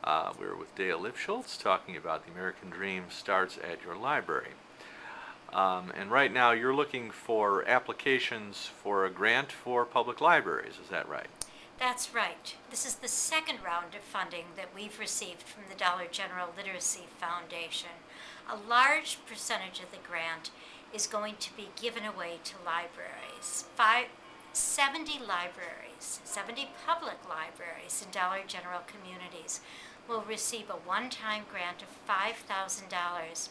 We're with Dale Lipschultz talking about the American Dream starts at your library. And right now you're looking for applications for a grant for public libraries, is that right? That's right. This is the second round of funding that we've received from the Dollar General Literacy Foundation. A large percentage of the grant is going to be given away to libraries. 70 libraries, 70 public libraries in Dollar General communities will receive a one-time grant of $5,000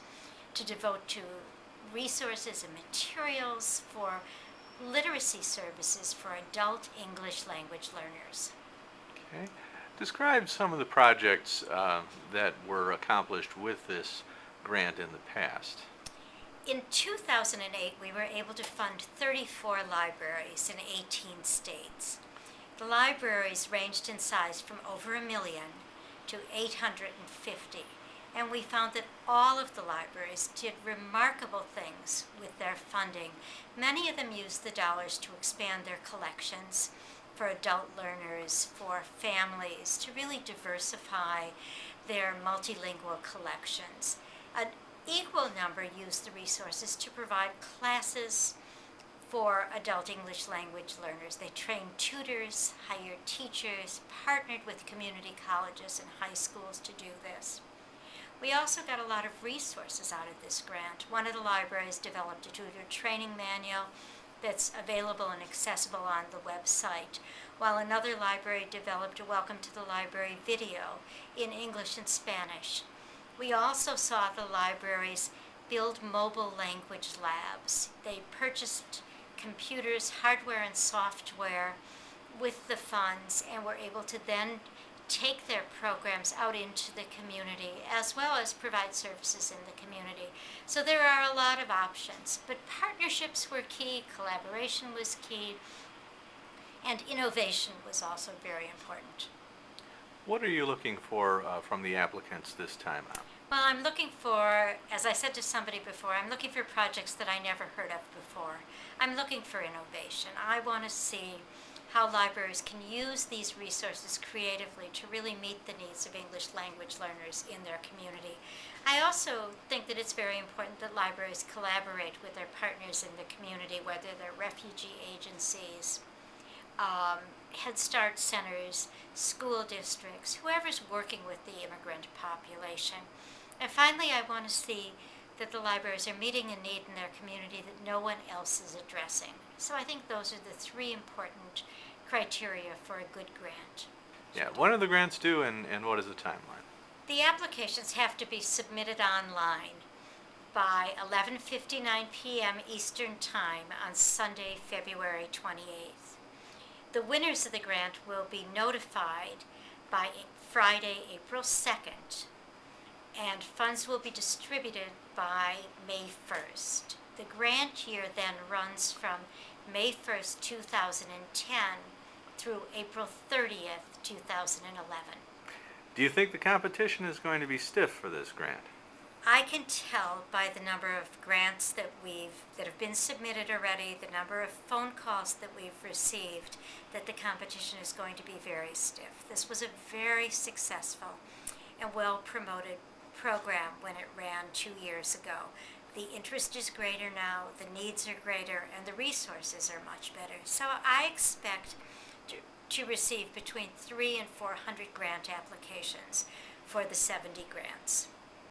to devote to resources and materials for literacy services for adult English language learners. Okay. Describe some of the projects that were accomplished with this grant in the past. In 2008, we were able to fund 34 libraries in 18 states. The libraries ranged in size from over a million to 850, and we found that all of the libraries did remarkable things with their funding. Many of them used the dollars to expand their collections for adult learners, for families, to really diversify their multilingual collections. An equal number used the resources to provide classes for adult English language learners. They trained tutors, hired teachers, partnered with community colleges and high schools to do this. We also got a lot of resources out of this grant. One of the libraries developed a tutor training manual that's available and accessible on the website, while another library developed a Welcome to the Library video in English and Spanish. We also saw the libraries build mobile language labs. They purchased computers, hardware and software with the funds, and were able to then take their programs out into the community as well as provide services in the community. So there are a lot of options, but partnerships were key, collaboration was key, and innovation was also very important. What are you looking for from the applicants this time out? Well, I'm looking for, as I said to somebody before, I'm looking for projects that I never heard of before. I'm looking for innovation. I want to see how libraries can use these resources creatively to really meet the needs of English language learners in their community. I also think that it's very important that libraries collaborate with their partners in the community, whether they're refugee agencies, Head Start centers, school districts, whoever's working with the immigrant population. And finally, I want to see that the libraries are meeting a need in their community that no one else is addressing. So I think those are the three important criteria for a good grant. Yeah, when are the grants due and what is the timeline? The applications have to be submitted online by 11:59 p.m. Eastern Time on Sunday, February 28th. The winners of the grant will be notified by Friday, April 2nd, and funds will be distributed by May 1st. The grant year then runs from May 1st, 2010 through April 30th, 2011. Do you think the competition is going to be stiff for this grant? I can tell by the number of grants that have been submitted already, the number of phone calls that we've received, that the competition is going to be very stiff. This was a very successful and well-promoted program when it ran 2 years ago. The interest is greater now, the needs are greater, and the resources are much better. So I expect to receive between 300 and 400 grant applications for the 70 grants.